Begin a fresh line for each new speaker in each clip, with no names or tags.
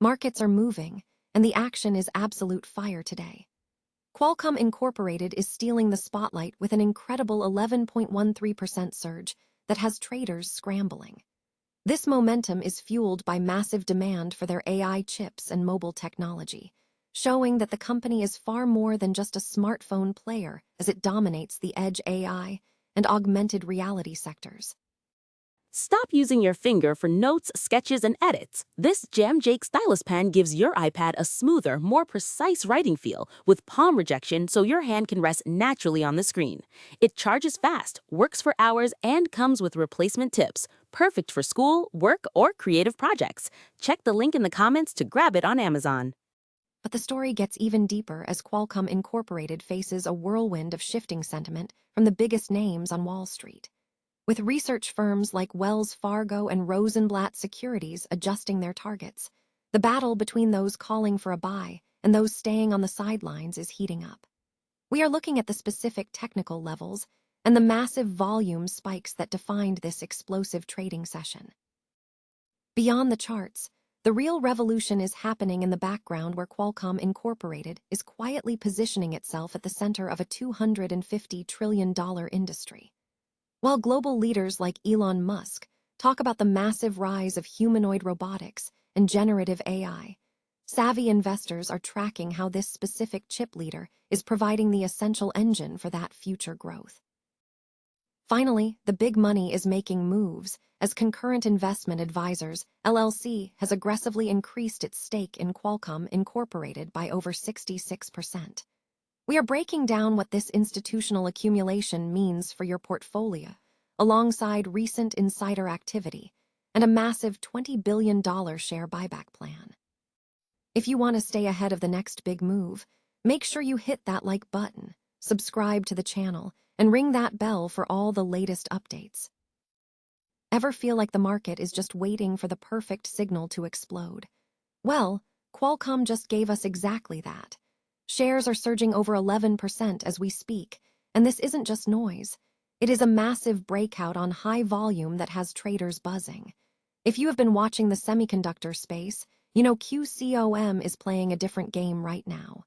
Markets are moving, and the action is absolute fire today. Qualcomm Incorporated is stealing the spotlight with an incredible 11.13% surge that has traders scrambling. This momentum is fueled by massive demand for their AI chips and mobile technology, showing that the company is far more than just a smartphone player as it dominates the edge AI and augmented reality sectors.
Stop using your finger for notes, sketches, and edits. This Jam Jake stylus pen gives your iPad a smoother, more precise writing feel with palm rejection so your hand can rest naturally on the screen. It charges fast, works for hours, and comes with replacement tips. Perfect for school, work, or creative projects. Check the link in the comments to grab it on Amazon.
But the story gets even deeper as Qualcomm Incorporated faces a whirlwind of shifting sentiment from the biggest names on Wall Street. With research firms like Wells Fargo and Rosenblatt Securities adjusting their targets, the battle between those calling for a buy and those staying on the sidelines is heating up. We are looking at the specific technical levels and the massive volume spikes that defined this explosive trading session. Beyond the charts, the real revolution is happening in the background where Qualcomm Incorporated is quietly positioning itself at the center of a $250 trillion industry. While global leaders like Elon Musk talk about the massive rise of humanoid robotics and generative AI, savvy investors are tracking how this specific chip leader is providing the essential engine for that future growth. Finally, the big money is making moves as Concurrent Investment Advisors, LLC, has aggressively increased its stake in Qualcomm Incorporated by over 66%. We are breaking down what this institutional accumulation means for your portfolio, alongside recent insider activity and a massive $20 billion share buyback plan. If you want to stay ahead of the next big move, make sure you hit that like button, subscribe to the channel, and ring that bell for all the latest updates. Ever feel like the market is just waiting for the perfect signal to explode? Well, Qualcomm just gave us exactly that. Shares are surging over 11% as we speak, and this isn't just noise. It is a massive breakout on high volume that has traders buzzing. If you have been watching the semiconductor space, you know QCOM is playing a different game right now.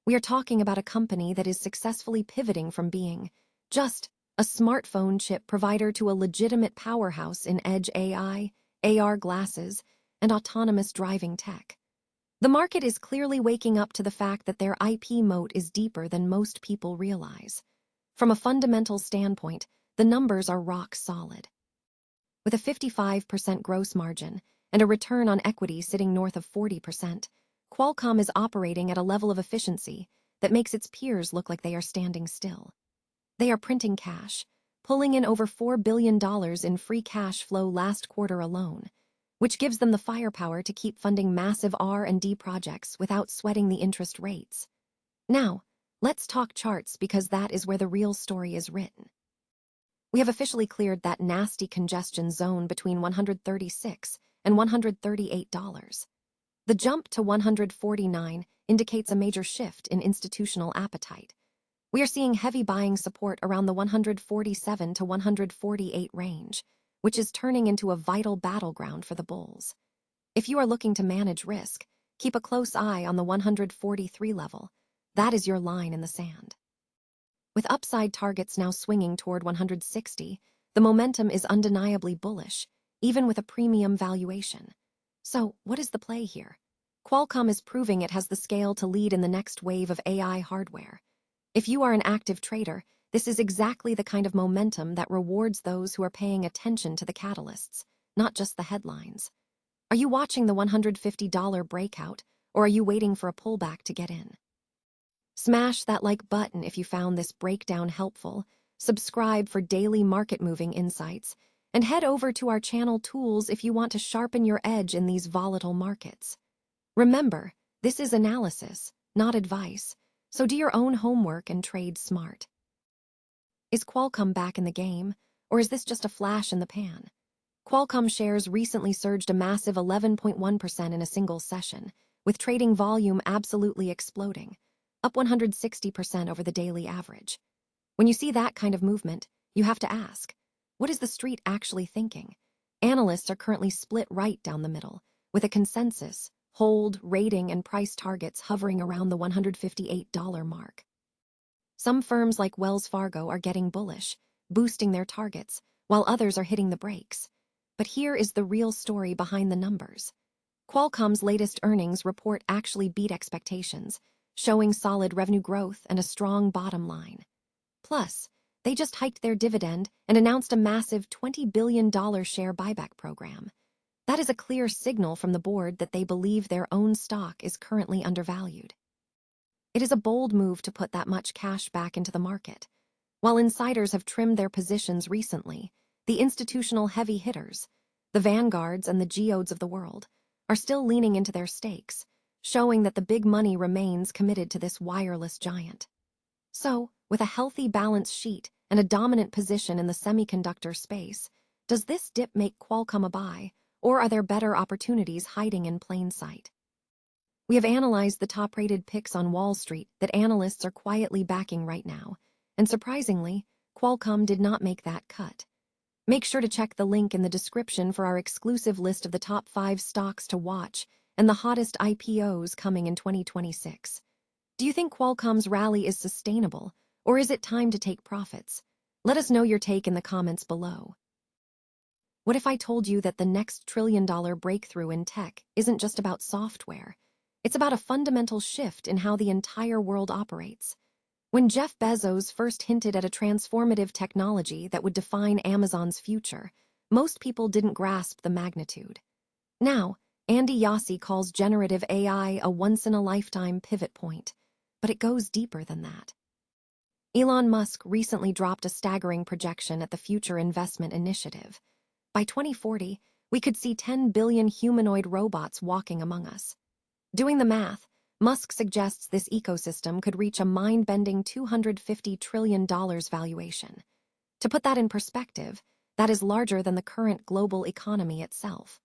We are talking about a company that is successfully pivoting from being just a smartphone chip provider to a legitimate powerhouse in edge AI, AR glasses, and autonomous driving tech. The market is clearly waking up to the fact that their IP moat is deeper than most people realize. From a fundamental standpoint, the numbers are rock solid. With a 55% gross margin and a return on equity sitting north of 40%, Qualcomm is operating at a level of efficiency that makes its peers look like they are standing still. They are printing cash, pulling in over $4 billion in free cash flow last quarter alone, which gives them the firepower to keep funding massive R&D projects without sweating the interest rates. Now, let's talk charts because that is where the real story is written. We have officially cleared that nasty congestion zone between $136 and $138. The jump to $149 indicates a major shift in institutional appetite. We are seeing heavy buying support around the $147 to $148 range, which is turning into a vital battleground for the bulls. If you are looking to manage risk, keep a close eye on the 143 level. That is your line in the sand. With upside targets now swinging toward 160, the momentum is undeniably bullish, even with a premium valuation. So, what is the play here? Qualcomm is proving it has the scale to lead in the next wave of AI hardware. If you are an active trader, this is exactly the kind of momentum that rewards those who are paying attention to the catalysts, not just the headlines. Are you watching the $150 breakout, or are you waiting for a pullback to get in? Smash that like button if you found this breakdown helpful, subscribe for daily market-moving insights, and head over to our channel tools if you want to sharpen your edge in these volatile markets. Remember, this is analysis, not advice, so do your own homework and trade smart. Is Qualcomm back in the game, or is this just a flash in the pan? Qualcomm shares recently surged a massive 11.1% in a single session, with trading volume absolutely exploding, up 160% over the daily average. When you see that kind of movement, you have to ask, what is the street actually thinking? Analysts are currently split right down the middle, with a consensus, hold, rating, and price targets hovering around the $158 mark. Some firms like Wells Fargo are getting bullish, boosting their targets, while others are hitting the brakes. But here is the real story behind the numbers. Qualcomm's latest earnings report actually beat expectations, showing solid revenue growth and a strong bottom line. Plus, they just hiked their dividend and announced a massive $20 billion share buyback program. That is a clear signal from the board that they believe their own stock is currently undervalued. It is a bold move to put that much cash back into the market. While insiders have trimmed their positions recently, the institutional heavy hitters, the vanguards and the geodes of the world, are still leaning into their stakes, showing that the big money remains committed to this wireless giant. So, with a healthy balance sheet and a dominant position in the semiconductor space, does this dip make Qualcomm a buy, or are there better opportunities hiding in plain sight? We have analyzed the top-rated picks on Wall Street that analysts are quietly backing right now, and surprisingly, Qualcomm did not make that cut. Make sure to check the link in the description for our exclusive list of the top 5 stocks to watch and the hottest IPOs coming in 2026. Do you think Qualcomm's rally is sustainable, or is it time to take profits? Let us know your take in the comments below. What if I told you that the next trillion-dollar breakthrough in tech isn't just about software? It's about a fundamental shift in how the entire world operates. When Jeff Bezos first hinted at a transformative technology that would define Amazon's future, most people didn't grasp the magnitude. Now, Andy Jassy calls generative AI a once-in-a-lifetime pivot point, but it goes deeper than that. Elon Musk recently dropped a staggering projection at the Future Investment Initiative. By 2040, we could see 10 billion humanoid robots walking among us. Doing the math, Musk suggests this ecosystem could reach a mind-bending $250 trillion valuation. To put that in perspective, that is larger than the current global economy itself.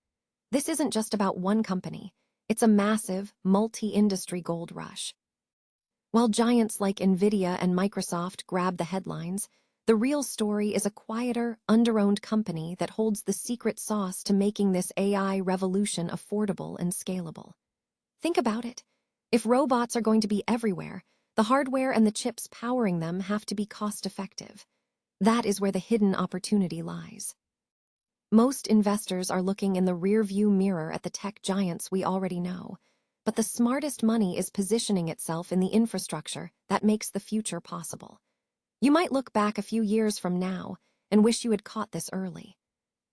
This isn't just about one company, it's a massive, multi-industry gold rush. While giants like Nvidia and Microsoft grab the headlines, the real story is a quieter, under-owned company that holds the secret sauce to making this AI revolution affordable and scalable. Think about it. If robots are going to be everywhere, the hardware and the chips powering them have to be cost-effective. That is where the hidden opportunity lies. Most investors are looking in the rear-view mirror at the tech giants we already know, but the smartest money is positioning itself in the infrastructure that makes the future possible. You might look back a few years from now and wish you had caught this early.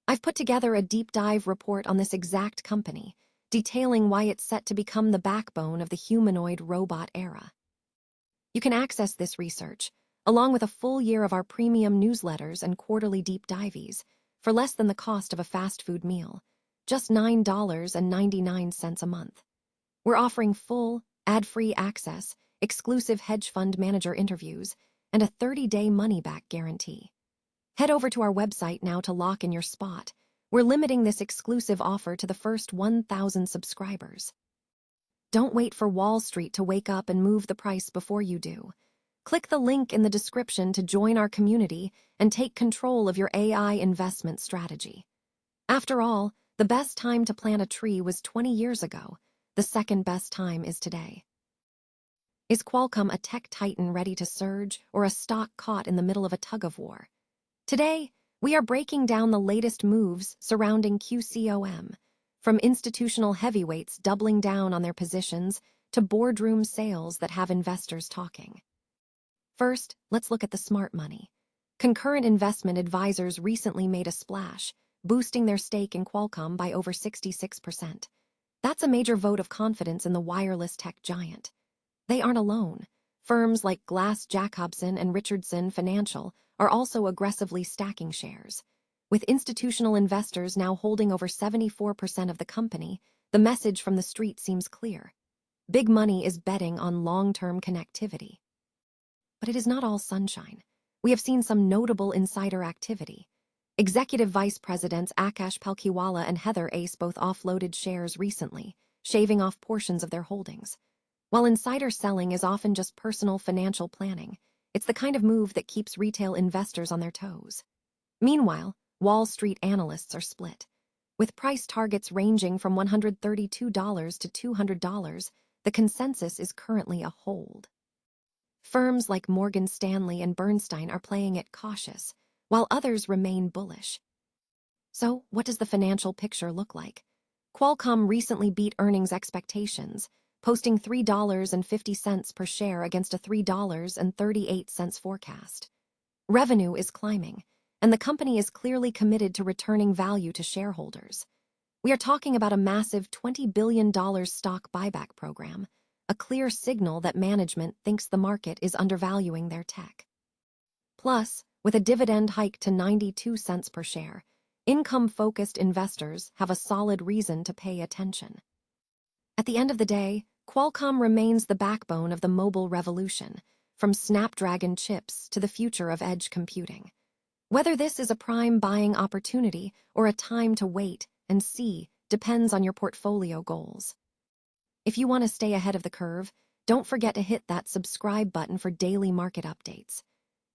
I've put together a deep dive report on this exact company, detailing why it's set to become the backbone of the humanoid robot era. You can access this research, along with a full year of our premium newsletters and quarterly deep dives, for less than the cost of a fast food meal, just $9.99 a month. We're offering full, ad-free access, exclusive hedge fund manager interviews, and a 30-day money-back guarantee. Head over to our website now to lock in your spot. We're limiting this exclusive offer to the first 1,000 subscribers. Don't wait for Wall Street to wake up and move the price before you do. Click the link in the description to join our community and take control of your AI investment strategy. After all, the best time to plant a tree was 20 years ago. The second best time is today. Is Qualcomm a tech titan ready to surge, or a stock caught in the middle of a tug-of-war? Today, we are breaking down the latest moves surrounding QCOM, from institutional heavyweights doubling down on their positions to boardroom sales that have investors talking. First, let's look at the smart money. Concurrent Investment Advisors recently made a splash, boosting their stake in Qualcomm by over 66%. That's a major vote of confidence in the wireless tech giant. They aren't alone. Firms like Glass Jacobson and Richardson Financial are also aggressively stacking shares. With institutional investors now holding over 74% of the company, the message from the street seems clear. Big money is betting on long-term connectivity. But it is not all sunshine. We have seen some notable insider activity. Executive Vice Presidents Akash Palkhiwala and Heather Ace both offloaded shares recently, shaving off portions of their holdings. While insider selling is often just personal financial planning, it's the kind of move that keeps retail investors on their toes. Meanwhile, Wall Street analysts are split. With price targets ranging from $132 to $200, the consensus is currently a hold. Firms like Morgan Stanley and Bernstein are playing it cautious, while others remain bullish. So, what does the financial picture look like? Qualcomm recently beat earnings expectations, posting $3.50 per share against a $3.38 forecast. Revenue is climbing, and the company is clearly committed to returning value to shareholders. We are talking about a massive $20 billion stock buyback program, a clear signal that management thinks the market is undervaluing their tech. Plus, with a dividend hike to 92 cents per share, income-focused investors have a solid reason to pay attention. At the end of the day, Qualcomm remains the backbone of the mobile revolution, from Snapdragon chips to the future of edge computing. Whether this is a prime buying opportunity or a time to wait and see depends on your portfolio goals. If you want to stay ahead of the curve, don't forget to hit that subscribe button for daily market updates.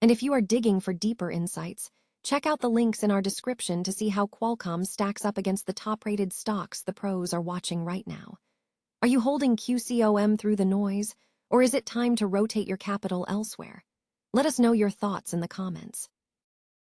And if you are digging for deeper insights, check out the links in our description to see how Qualcomm stacks up against the top-rated stocks the pros are watching right now. Are you holding QCOM through the noise, or is it time to rotate your capital elsewhere? Let us know your thoughts in the comments.